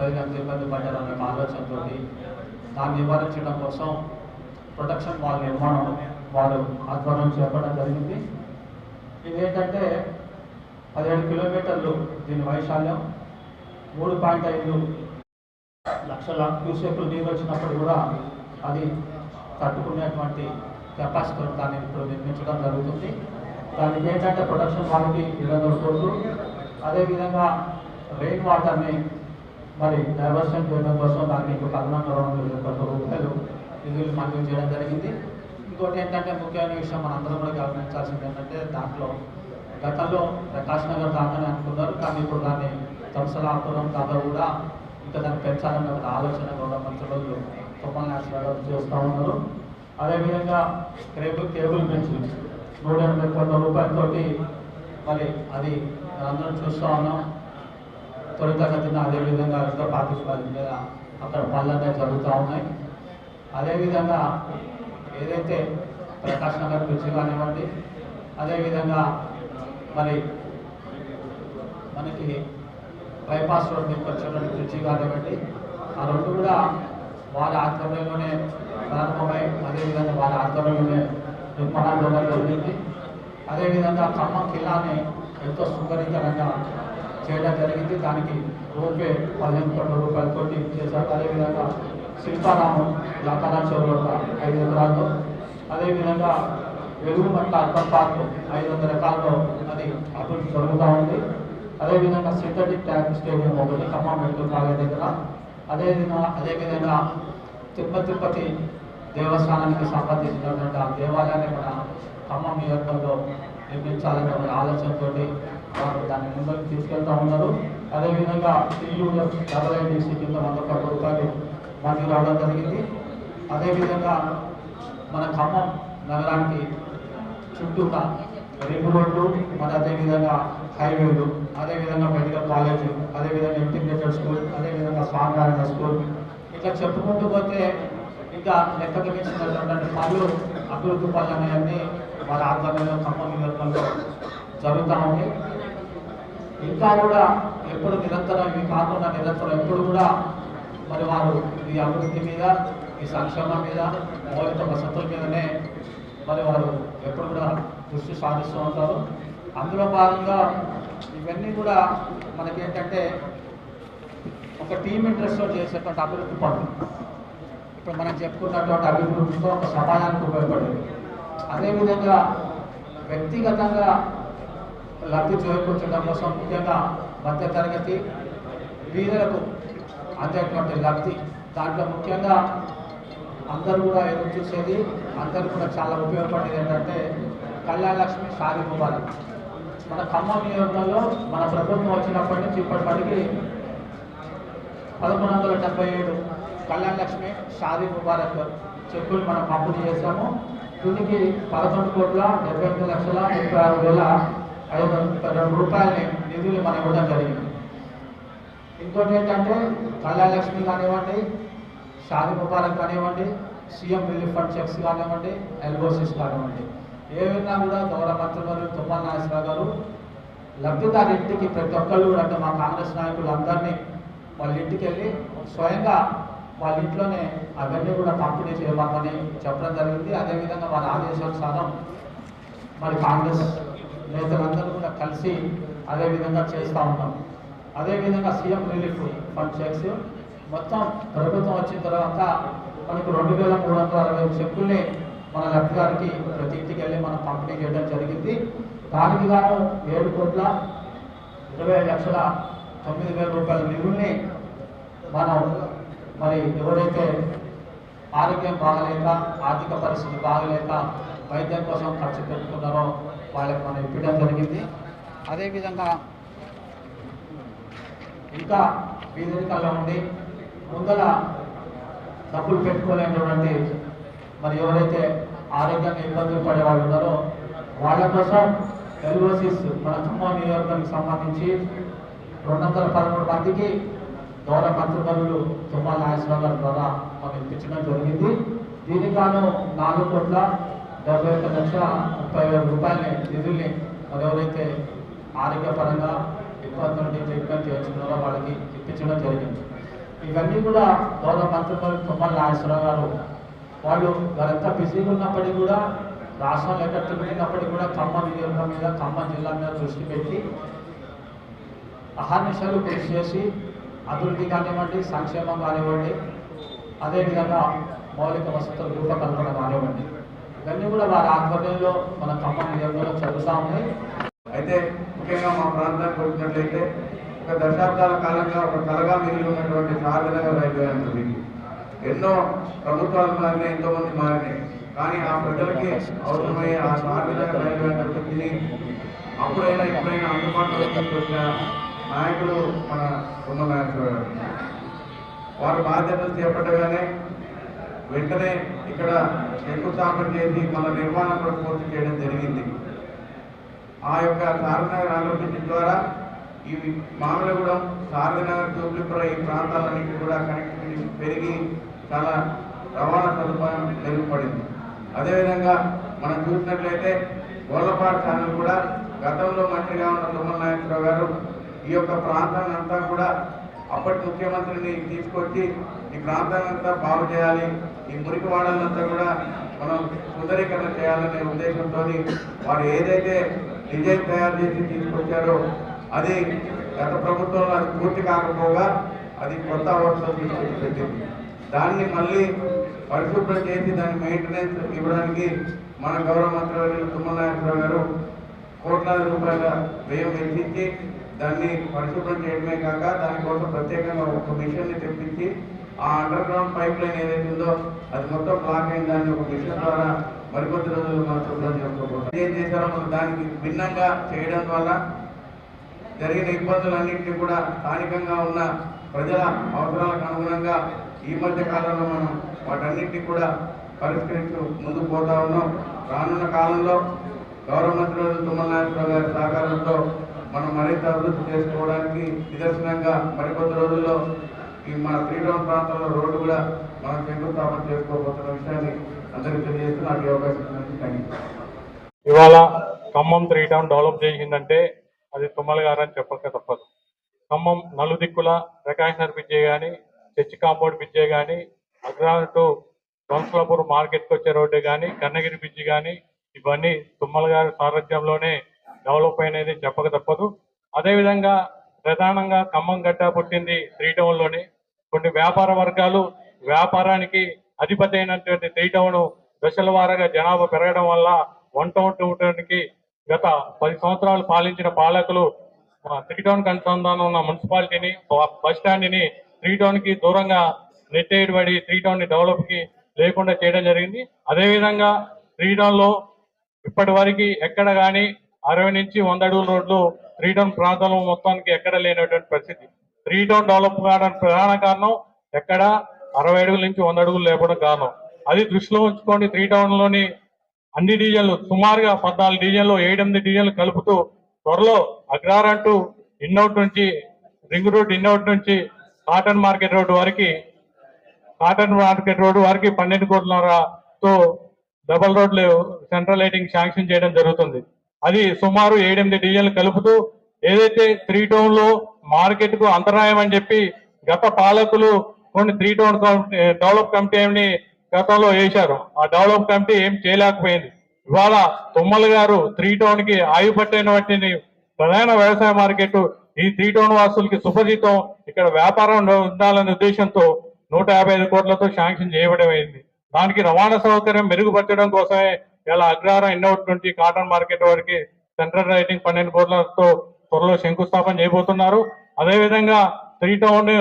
ప్రజలంతా ఇబ్బంది పడ్డారనే ఆలోచనతో దాన్ని నివారించడం కోసం ప్రొటెక్షన్ వాల్ నిర్మాణం వారు ఆధ్వర్యం చేపట్టడం జరిగింది. ఇదేంటంటే 17 కిలోమీటర్లు దీని వైశాల్యం, 3.5 లక్షల క్యూసెక్లు నీరు వచ్చినప్పుడు కూడా అది తట్టుకునేటువంటి కెపాసిటీ దాన్ని ఇప్పుడు నిర్మించడం జరుగుతుంది. దానికి ఏంటంటే ప్రొటెక్షన్ వాళ్ళకి 20 కోట్లు, అదేవిధంగా రెయిన్ వాటర్ని మరి డైవర్షన్ చేయడం కోసం దానికి ఇంకొక అదనంగా 2 కోట్ల రూపాయలు నిధులు మంజూరు చేయడం జరిగింది. ఇంకోటి ఏంటంటే ముఖ్యమైన విషయం మనందరం కూడా గమనించాల్సింది ఏంటంటే దాంట్లో గతంలో ప్రకాష్ నగర్ దాకానే అనుకున్నారు, కానీ ఇప్పుడు దాన్ని తంసలాపురం దాకా కూడా ఇంకా దాన్ని పెంచాలనే ఒక ఆలోచన గౌరవ మంత్రులు తుమ్మల నాగేశ్వరరావు చేస్తూ ఉన్నారు. అదేవిధంగా కేబుల్ బెంచ్ 180 కోట్ల రూపాయలతోటి మరి అది అందరం చూస్తూ ఉన్నాం. త్వరితగతిన అదేవిధంగా యుద్ధ ప్రాతిపదిక మీద అక్కడ పనులనే జరుగుతూ ఉన్నాయి. అదేవిధంగా ఏదైతే ప్రకాష్ నగర్ బ్రిడ్జ్ కానివ్వండి, అదేవిధంగా మరి మనకి బైపాస్ రోడ్ మీకు వచ్చేటువంటి బ్రిడ్జి కానివ్వండి, ఆ రెండు కూడా వారి ఆధ్వర్యంలోనే ప్రారంభమై అదేవిధంగా వారి ఆధ్వర్యంలోనే నిర్మాణం చేయడం జరిగింది. అదేవిధంగా ఖమ్మం కిల్లాని ఎంతో సుందరీకరంగా చేయడం జరిగింది. దానికి రోడ్వే 15 కోట్ల రూపాయలతో చేశారు. అదేవిధంగా శిల్పారామం కళాశాలలో 5 ఎకరాల్లో, అదేవిధంగా వెలుగుమట్ల అర్బన్ పార్క్ 500 ఎకరాల్లో అది అభివృద్ధి జరుగుతూ ఉంది. అదేవిధంగా సింథటిక్ ట్రాక్ స్టేడియం ఒకటి ఖమ్మం మెడికల్ కాలేజ్ దగ్గర, అదేవిధంగా తిరుపతి దేవస్థానానికి సంబంధించినటువంటి ఆ దేవాలయాన్ని మన ఖమ్మం నియోజకవర్గంలో నిర్మించాలనే ఒక ఆలోచనతో వారు దాన్ని ముందుకు తీసుకెళ్తూ ఉన్నారు. అదేవిధంగా TUF కింద 100 కోట్ల రూపాయలు మంజూరు రావడం జరిగింది. అదేవిధంగా మన ఖమ్మం నగరానికి చుట్టూగా రింగ్ రోడ్లు, మరి అదేవిధంగా హైవేలు, అదేవిధంగా మెడికల్ కాలేజ్, అదేవిధంగా ఇంటిగ్రేటెడ్ స్కూల్, అదేవిధంగా స్వామినారాయణ స్కూల్, ఇట్లా చెప్పుకుంటూ పోతే ఇంకా లెక్కకు మించినటువంటి పనులు అభివృద్ధి పనులు అనేవన్నీ వారి ఆధ్వర్యంలో ఖమ్మం నియోజకవర్గంలో జరుగుతూ ఉంది. ఇంకా కూడా ఎప్పుడు నిరంతరం ఇవి కాకుండా నిరంతరం ఎప్పుడు కూడా మరి వారు ఈ అభివృద్ధి మీద, ఈ సంక్షేమం మీద, మౌలిక వసతుల మీదనే మరి వారు ఎప్పుడు కూడా దృష్టి సాధిస్తూ ఉంటారు. అందులో భాగంగా ఇవన్నీ కూడా మనకేంటంటే ఒక టీమ్ ఇంట్రెస్ట్తో చేసేటువంటి అభివృద్ధి పనులు. ఇప్పుడు మనం చెప్పుకున్నటువంటి అభివృద్ధితో ఒక సమాజానికి ఉపయోగపడేది. అదేవిధంగా వ్యక్తిగతంగా లబ్ధి చేకూర్చడం కోసం ముఖ్యంగా మధ్యతరగతి వీరులకు అందేటువంటి లబ్ధి, దాంట్లో ముఖ్యంగా అందరూ కూడా ఎదురు చూసేది, అందరూ కూడా చాలా ఉపయోగపడేది ఏంటంటే కళ్యాణ లక్ష్మి షాదీ ముబారక్. మన ఖమ్మం నియోజకవర్గంలో మన ప్రభుత్వం వచ్చినప్పటి నుంచి ఇప్పటిపటికి 1177 కళ్యాణ లక్ష్మి షాదీ ముబారక్ చెక్కులు మనం పంపిణీ చేశాము. దీనికి 11,38,36,502 రూపాయలని నిధులు మనం ఇవ్వడం జరిగింది. ఇంకోటి ఏంటంటే కళ్యాణ లక్ష్మి కానివ్వండి, షాదీ ముబారక్ కానివ్వండి, సీఎం రిలీఫ్ ఫండ్ చెక్స్ కానివ్వండి, ఎల్ఓసిస్ కానివ్వండి, ఏవైనా కూడా గౌరవ మంత్రులు తుమ్మల నాగేశ్వరరావు గారు లబ్ధిదారు ఇంటికి ప్రతి ఒక్కళ్ళు కూడా, అంటే మా కాంగ్రెస్ నాయకులు అందరినీ వాళ్ళ ఇంటికి వెళ్ళి స్వయంగా వాళ్ళ ఇంట్లోనే అవన్నీ కూడా పంపిణీ చేయమని చెప్పడం జరిగింది. అదేవిధంగా వారి ఆదేశానుసారం మరి కాంగ్రెస్ నేతలందరూ కూడా కలిసి అదేవిధంగా చేస్తూ ఉన్నాం. అదేవిధంగా సీఎం రిలీఫ్ ఫండ్ చెక్స్ మొత్తం ప్రభుత్వం వచ్చిన తర్వాత మనకు 2,360 చెక్కుల్ని మన లబ్ధిదారికి ప్రతి ఇంటికి వెళ్ళి మనం పంపిణీ చేయడం జరిగింది. దానికి గాను 7,20,09,000 రూపాయల నిధుల్ని మనం మరి ఎవరైతే ఆరోగ్యం బాగలేక, ఆర్థిక పరిస్థితి బాగలేక వైద్యం కోసం ఖర్చు పెట్టుకున్నారో వాళ్ళకి మనం ఇవ్వడం జరిగింది. అదేవిధంగా ఇంకా పేదరికంలో ఉండి ముందల డబ్బులు పెట్టుకోలేనటువంటి మరి ఎవరైతే ఆరోగ్యంగా ఇబ్బందులు పడే వాళ్ళు ఉన్నారో వాళ్ళ కోసం ఎల్ఓసిస్ మన ఖమ్మం నియోజకవర్గానికి సంబంధించి 213 మందికి గౌరవ మంత్రివర్యులు తుమ్మల నాగేశ్వరరావు గారి ద్వారా మనం ఇప్పించడం జరిగింది. దీనికి గాను 4,71,30,000 రూపాయలని నిధుల్ని మరి ఎవరైతే ఆరోగ్యపరంగా ఇబ్బంది నుండి ట్రీట్మెంట్ చేస్తున్నారో వాళ్ళకి ఇప్పించడం జరిగింది. ఇవన్నీ కూడా గౌరవ మంత్రి తుమ్మల నాగేశ్వరరావు గారు వాళ్ళు ఎంత బిజీగా ఉన్నప్పటికీ కూడా రాష్ట్రంలో ఎక్కడ తిరిగినప్పటికీ కూడా ఖమ్మం నియోజకవర్గం మీద ఖమ్మం జిల్లా మీద దృష్టి పెట్టి అహర్నిశలు కృషి చేసి అభివృద్ధి కానివ్వండి, సంక్షేమం కానివ్వండి, అదేవిధంగా మౌలిక వసతుల రూపకల్పన కానివ్వండి, ఇవన్నీ కూడా వారి ఆధ్వర్యంలో మన ఖమ్మం నియోజకవర్గంలో జరుగుతూ ఉన్నాయి. అయితే ముఖ్యంగా మా ప్రాంతానికి వచ్చినట్లయితే ఒక దశాబ్దాల కాలంగా ఒక కలగా మిగిలి ఉన్నటువంటి చార్మినార్ రైల్వే అంటుంది. ఎన్నో ప్రభుత్వాలు మారినాయి, ఎంతోమంది మారినాయి, కానీ ఆ ప్రజలకి అవసరమయ్యే ఆ చార్మినార్ రైల్వే అంటుంది అప్పుడైనా ఇప్పుడైనా అందుబాటులో తీసుకొచ్చిన నాయకుడు మన తుమ్మల నాగేశ్వరరావు గారు. వారు బాధ్యతలు చేపట్టగానే వెంటనే ఇక్కడ శంకుస్థాపన చేసి మన నిర్మాణం కూడా పూర్తి చేయడం జరిగింది. ఆ యొక్క చార్మినార్ ఆలోచించడం ద్వారా ఈ మామిలగూడెం, చార్మినార్, జూబ్లీపురం ఈ ప్రాంతాలన్నింటినీ కూడా కనెక్టివిటీ పెరిగి చాలా రవాణా సదుపాయం మెరుగుపడింది. అదేవిధంగా మనం చూసినట్లయితే గోళ్ళపాడు ఛానల్ కూడా గతంలో మంత్రిగా ఉన్న తుమ్మల నాగేశ్వరరావు గారు ఈ యొక్క ప్రాంతాన్ని అంతా కూడా అప్పటి ముఖ్యమంత్రిని తీసుకొచ్చి ఈ ప్రాంతాన్ని అంతా బాగు చేయాలి, ఈ మురికి వాడలంతా కూడా మనం సుందరీకరణ చేయాలనే ఉద్దేశంతో వారు ఏదైతే డిజైన్ తయారు చేసి తీసుకొచ్చారో అది గత ప్రభుత్వంలో అది పూర్తి కాకపోగా అది కొత్త అవసరం తీసుకొచ్చి పెట్టింది. దాన్ని మళ్ళీ పరిశుభ్రం చేసి దాని మెయింటెనెన్స్ ఇవ్వడానికి మన గౌరవ మంత్రి తుమ్మల నాగేశ్వరరావు గారు కోట్లాది రూపాయల వ్యయం వెచ్చించి దాన్ని పరిశుభ్రం చేయడమే కాక దానికోసం ప్రత్యేకంగా ఒక మిషన్ని తెప్పించి ఆ అండర్ గ్రౌండ్ పైప్ లైన్ ఏదైతే ఉందో అది మొత్తం బ్లాక్ అయిన దాన్ని ఒక మిషన్ ద్వారా మరికొద్ది రోజులు మనం శుభ్రం చేసుకోబోతాం. ఏం చేశారో మనం దానికి భిన్నంగా చేయడం వల్ల జరిగిన ఇబ్బందులన్నింటినీ కూడా స్థానికంగా ఉన్న ప్రజల అవసరాలకు అనుగుణంగా ఈ మధ్య కాలంలో మనం వాటన్నింటినీ కూడా పరిష్కరిస్తూ ముందుకు పోతా ఉన్నాం. రానున్న కాలంలో గౌరవ మంత్రి తుమ్మల నాగేశ్వరరావు గారి సహకారంతో మనం మరింత అభివృద్ధి చేసుకోవడానికి నిదర్శనంగా మరికొద్ది రోజుల్లో ఈ మన శ్రీరామ్ ప్రాంతంలో రోడ్డు కూడా మనం శంకుస్థాపన చేసుకోబోతున్న విషయాన్ని అందరికీ తెలియజేస్తూ నాకు అవకాశం ఇచ్చినందుకు థ్యాంక్ యూ. ఇవాళ ఖమ్మం 3 టౌన్ డెవలప్ చేసిందంటే అది తుమ్మల గారు అని చెప్పక తప్పదు. ఖమ్మం నలుదిక్కుల ప్రకాశనగర్ బ్రిడ్జే కానీ, చర్చి కాంపౌండ్ బ్రిడ్జే కానీ, అగ్రహారం టు వంశలాపూర్ మార్కెట్కి వచ్చే రోడ్డే కానీ, కన్నగిరి బ్రిడ్జి కానీ, ఇవన్నీ తుమ్మల గారి సారథ్యంలోనే డెవలప్ అయినది చెప్పక తప్పదు. అదేవిధంగా ప్రధానంగా ఖమ్మం గడ్డ పుట్టింది 3 టౌన్లోనే. కొన్ని వ్యాపార వర్గాలు వ్యాపారానికి అధిపతి అయినటువంటి 3 టౌన్ దశల వారీగా జనాభా పెరగడం వల్ల 1 టౌన్ 2 టౌన్కి గత 10 సంవత్సరాలు పాలించిన పాలకులు 3 టౌన్కి అనుసంధానం ఉన్న మున్సిపాలిటీని, బస్ స్టాండ్ని 3 టౌన్కి దూరంగా నెట్టేయబడి 3 టౌన్ని డెవలప్కి లేకుండా చేయడం జరిగింది. అదేవిధంగా 3 టౌన్లో ఇప్పటి వరకు ఎక్కడ కానీ 60 నుంచి 100 అడుగుల రోడ్లు 3 టౌన్ ప్రాంతంలో మొత్తానికి ఎక్కడ లేనటువంటి పరిస్థితి. 3 టౌన్ డెవలప్ కావడానికి ప్రధాన కారణం ఎక్కడ 60 అడుగుల నుంచి 100 అడుగులు లేకపోవడం కారణం. అది దృష్టిలో ఉంచుకోండి. 3 టౌన్లోని అన్ని డివిజన్లు సుమారుగా 14 డివిజన్లు 7-8 డివిజన్లు కలుపుతూ త్వరలో అగ్రహారం టు ఇన్అవుట్ నుంచి రింగ్ రోడ్ ఇన్అవుట్ నుంచి కాటన్ మార్కెట్ రోడ్డు వరకు 12 కోట్లతో డబల్ రోడ్లు సెంట్రల్ లైటింగ్ శాంక్షన్ చేయడం జరుగుతుంది. అది సుమారు 7-8 డివిజన్లు కలుపుతూ ఏదైతే 3 టౌన్లో మార్కెట్ కు అంతరాయం అని చెప్పి గత పాలకులు కొన్ని 3 టౌన్ డెవలప్ కమిటీని గతంలో వేశారు. ఆ డెవలప్ కమిటీ ఏం చేయలేకపోయింది. ఇవాళ తుమ్మల గారు 3 టౌన్ కి ఆయుపట్టైనటువంటి ప్రధాన వ్యవసాయ మార్కెట్ ఈ 3 టౌన్ వాసులకి సుపరిచితం, ఇక్కడ వ్యాపారం ఉండాలనే ఉద్దేశంతో 155 కోట్లతో శాంక్షన్ చేయబడమైంది. దానికి రవాణా సౌకర్యం మెరుగుపరచడం కోసమే ఇలా అగ్రహారం ఇన్అవుట్ నుంచి కాటన్ మార్కెట్ వరకు సెంట్రల్ లైటింగ్ 12 కోట్లతో త్వరలో శంకుస్థాపన చేయబోతున్నారు. అదేవిధంగా 3 టౌన్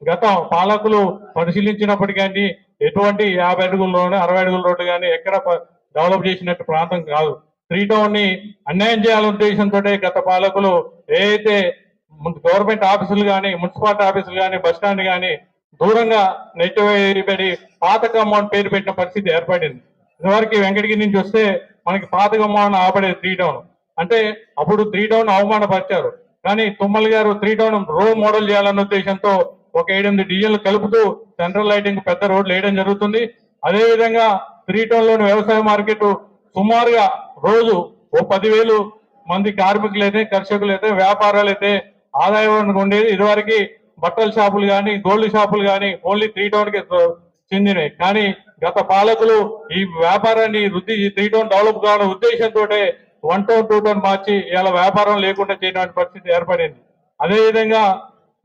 గత పాలకులు పరిశీలించినప్పటికీ ఎటువంటి 50 అడుగుల్లోనే 60 అడుగుల రోడ్డు కానీ ఎక్కడ డెవలప్ చేసినట్టు ప్రాంతం కాదు. 3 టౌన్ ని అన్యాయం చేయాలనే ఉద్దేశంతో గత పాలకులు ఏదైతే గవర్నమెంట్ ఆఫీసులు కానీ, మున్సిపాలిటీ ఆఫీసులు కానీ, బస్ స్టాండ్ కానీ దూరంగా నెట్టిబడి పాత కమ్మౌండ్ పేరు పెట్టిన పరిస్థితి ఏర్పడింది. ఇదివరకు వెంకటగిరి నుంచి వస్తే మనకి పాత కమ్మౌండ్ ఆపడేది 3 టౌన్ అంటే అప్పుడు 3 టౌన్ అవమానపరిచారు. కానీ తుమ్మల గారు 3 టౌన్ రోడ్ మోడల్ చేయాలన్న ఉద్దేశంతో ఒక 7-8 డివిజన్లు కలుపుతూ సెంట్రల్ లైటింగ్ పెద్ద రోడ్లు వేయడం జరుగుతుంది. అదేవిధంగా 3 టౌన్ లోని వ్యవసాయ మార్కెట్ సుమారుగా రోజు ఓ 10,000 మంది కార్మికులైతే, కర్షకులైతే, వ్యాపారాలైతే ఆదాయం ఉండేది. ఇదివరకు బట్టల షాపులు కానీ గోల్డ్ షాపులు కానీ ఓన్లీ 3 టౌన్ కి చెందినవి. కానీ గత పాలకులు ఈ వ్యాపారాన్ని వృద్ధి 3 టౌన్ డెవలప్ కావాలనే ఉద్దేశంతో 1 టౌన్ 2 టౌన్ మార్చి ఇలా వ్యాపారం లేకుండా చేయడానికి పరిస్థితి ఏర్పడింది. అదేవిధంగా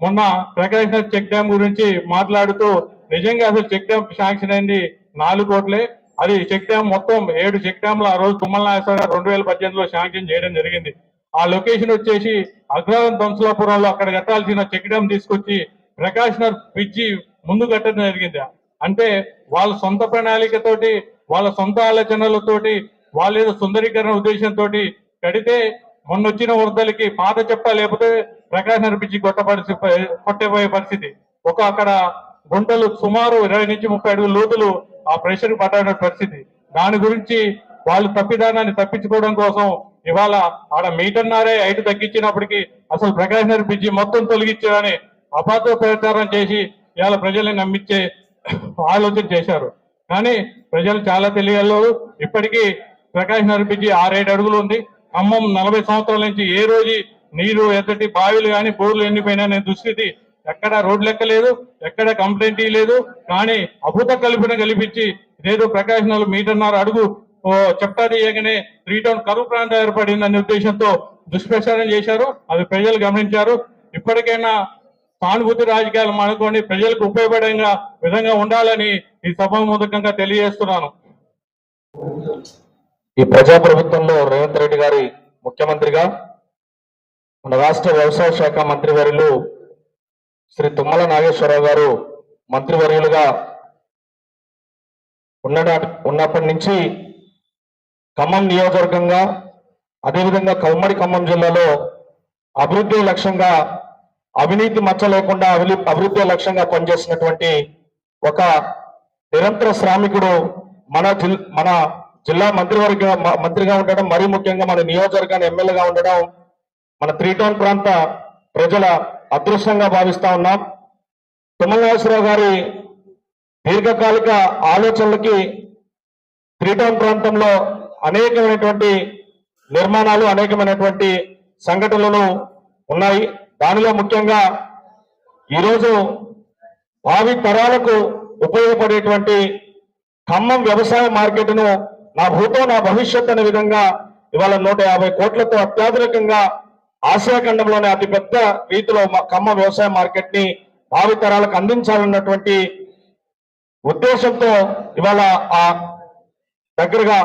మొన్న ప్రకాశ్ నగర్ చెక్ డ్యామ్ గురించి మాట్లాడుతూ నిజంగా అసలు చెక్ డ్యామ్ శాంక్షన్ అయింది 4 కోట్లే. అది చెక్ డ్యామ్ మొత్తం 7 చెక్ డ్యామ్లు ఆ రోజు తుమ్మల నాగేశ్వరరావు 2018లో శాంక్షన్ చేయడం జరిగింది. ఆ లొకేషన్ వచ్చేసి అగ్రహారం దంసలాపురంలో అక్కడ కట్టాల్సిన చెక్ డ్యామ్ తీసుకొచ్చి ప్రకాశ్ నగర్ బ్రిడ్జి ముందు కట్టడం జరిగింది. అంటే వాళ్ళ సొంత ప్రణాళికతోటి వాళ్ళ సొంత ఆలోచనలతోటి వాళ్ళ ఏదో సుందరీకరణ ఉద్దేశంతో కడితే మొన్న వచ్చిన వరదలకి పాత చెప్ప లేకపోతే ప్రకాశ్ నగర్ బ్రిడ్జి కొట్టబోయే పరిస్థితి. అక్కడ గుంటలు సుమారు 20 నుంచి 30 అడుగుల లోతులు ఆ ప్రెషర్ పడ్డ పరిస్థితి. దాని గురించి వాళ్ళు తప్పిదానాన్ని తప్పించుకోవడం కోసం ఇవాళ ఆడ మీటర్నారే హైట్ తగ్గించినప్పటికీ అసలు ప్రకాశ్ నగర్ బ్రిడ్జి మొత్తం తొలగించారని అబద్ధ ప్రచారం చేసి ఇవాళ ప్రజల్ని నమ్మించే ఆలోచన చేశారు. కానీ ప్రజలు చాలా తెలియలేదు. ఇప్పటికీ ప్రకాశ్ నగర్ బ్రిడ్జి 6-7 అడుగులు ఉంది. ఖమ్మం 40 సంవత్సరాల నుంచి ఏ రోజు నీరు ఎద్దటి బావిలు కానీ బోర్లు ఎండిపోయినా దుస్థితి. ఎక్కడ రోడ్లు ఎక్కలేదు, ఎక్కడ కంప్లైంట్ లేదు. కానీ అభూత కల్పన కల్పించి ఇదేదో ప్రకాశ్ నగర్ మీటర్న్నర అడుగు చెప్తా తీయగానే 3 టౌన్ కరువు ప్రాంతం ఏర్పడిందనే ఉద్దేశంతో దుష్ప్రచారం చేశారు. అది ప్రజలు గమనించారు. ఇప్పటికైనా సానుభూతి రాజకీయాలు మానుకొని ప్రజలకు ఉపయోగపడే విధంగా ఉండాలని ఈ సభాముఖంగా తెలియజేస్తున్నాను. ఈ ప్రజాప్రభుత్వంలో రేవంత్ రెడ్డి గారి ముఖ్యమంత్రిగా మన రాష్ట్ర వ్యవసాయ శాఖ మంత్రివర్యులు శ్రీ తుమ్మల నాగేశ్వరరావు గారు మంత్రివర్యులుగా ఉన్నప్పటి నుంచి ఖమ్మం నియోజకవర్గంగా అదేవిధంగా ఉమ్మడి ఖమ్మం జిల్లాలో అభివృద్ధి లక్ష్యంగా అవినీతి మచ్చ లేకుండా అభివృద్ధి లక్ష్యంగా పనిచేసినటువంటి ఒక నిరంతర శ్రామికుడు మన జిల్లా మంత్రిగా ఉండడం, మరీ ముఖ్యంగా మన నియోజకవర్గాన్ని ఎమ్మెల్యేగా ఉండడం మన 3 టౌన్ ప్రాంత ప్రజల అదృష్టంగా భావిస్తా ఉన్నాం. తుమ్మల నాగేశ్వరరావు గారి దీర్ఘకాలిక ఆలోచనలకి 3 టౌన్ ప్రాంతంలో అనేకమైనటువంటి నిర్మాణాలు, అనేకమైనటువంటి సంఘటనలు ఉన్నాయి. దానిలో ముఖ్యంగా ఈరోజు భావి తరాలకు ఉపయోగపడేటువంటి ఖమ్మం వ్యవసాయ మార్కెట్ను నా భూతో నా భవిష్యత్ అనే విధంగా ఇవాళ 150 కోట్లతో అత్యాధునికంగా ఆసియా ఖండంలోనే అతిపెద్ద రీతిలో ఖమ్మం వ్యవసాయ మార్కెట్ ని భావి తరాలకు అందించాలన్నటువంటి ఉద్దేశంతో ఇవాళ ఆ దగ్గరగా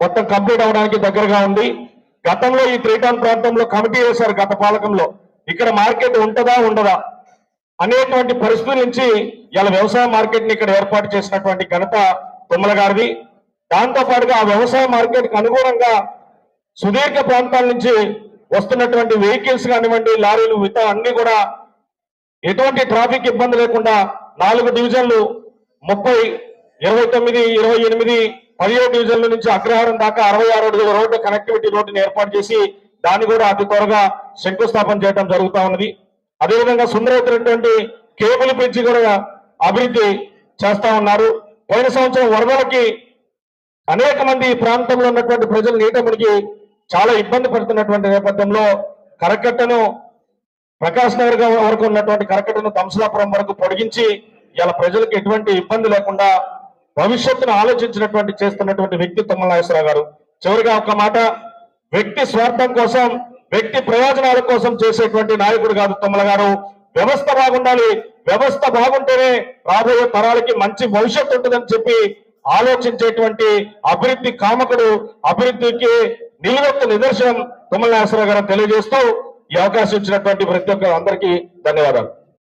మొత్తం కంప్లీట్ అవడానికి దగ్గరగా ఉంది. గతంలో ఈ 3 టౌన్ ప్రాంతంలో కమిటీ వేశారు గత పాలకంలో, ఇక్కడ మార్కెట్ ఉంటుందా ఉండదా అనేటువంటి పరిస్థితుల నుంచి ఇలా వ్యవసాయ మార్కెట్ ని ఇక్కడ ఏర్పాటు చేసినటువంటి ఘనత తుమ్మల గారిది. దాంతో పాటుగా ఆ వ్యవసాయ మార్కెట్ కు అనుగుణంగా సుదీర్ఘ ప్రాంతాల నుంచి వస్తున్నటువంటి వెహికల్స్ కానివ్వండి, లారీలు మిగతా అన్ని కూడా ఎటువంటి ట్రాఫిక్ ఇబ్బంది లేకుండా 4 డివిజన్లు 30, 29, 28, 17 డివిజన్ల నుంచి అగ్రహారం దాకా 66 అడుగుల రోడ్డు కనెక్టివిటీ రోడ్డుని ఏర్పాటు చేసి దాన్ని కూడా అతి త్వరగా శంకుస్థాపన చేయడం జరుగుతూ ఉన్నది. అదేవిధంగా సుందరమైనటువంటి కేబుల్ బ్రిడ్జి కూడా అభివృద్ధి చేస్తా ఉన్నారు. పోయిన సంవత్సరం వరదలకి అనేక మంది ఈ ప్రాంతంలో ఉన్నటువంటి ప్రజలు నీట మునిగి చాలా ఇబ్బంది పడుతున్నటువంటి నేపథ్యంలో కరకట్టను ప్రకాశ్ నగర్ వరకు ఉన్నటువంటి కరకట్టను దంసలాపురం వరకు పొడిగించి ఇలా ప్రజలకు ఎటువంటి ఇబ్బంది లేకుండా భవిష్యత్తును ఆలోచించినటువంటి చేస్తున్నటువంటి వ్యక్తి తుమ్మల నాగేశ్వరరావు గారు. చివరిగా ఒక మాట, వ్యక్తి స్వార్థం కోసం, వ్యక్తి ప్రయోజనాల కోసం చేసేటువంటి నాయకుడు కాదు తుమ్మల గారు. వ్యవస్థ బాగుండాలి, వ్యవస్థ బాగుంటేనే రాబోయే తరాలకి మంచి భవిష్యత్తు ఉంటుందని చెప్పి ఆలోచించేటువంటి అభివృద్ధి కామకుడు, అభివృద్ధికి నిలువెత్తు నిదర్శనం తుమ్మల నాగేశ్వరరావు గారు తెలియజేస్తూ ఈ అవకాశం ఇచ్చినటువంటి ప్రతి ఒక్క అందరికీ ధన్యవాదాలు.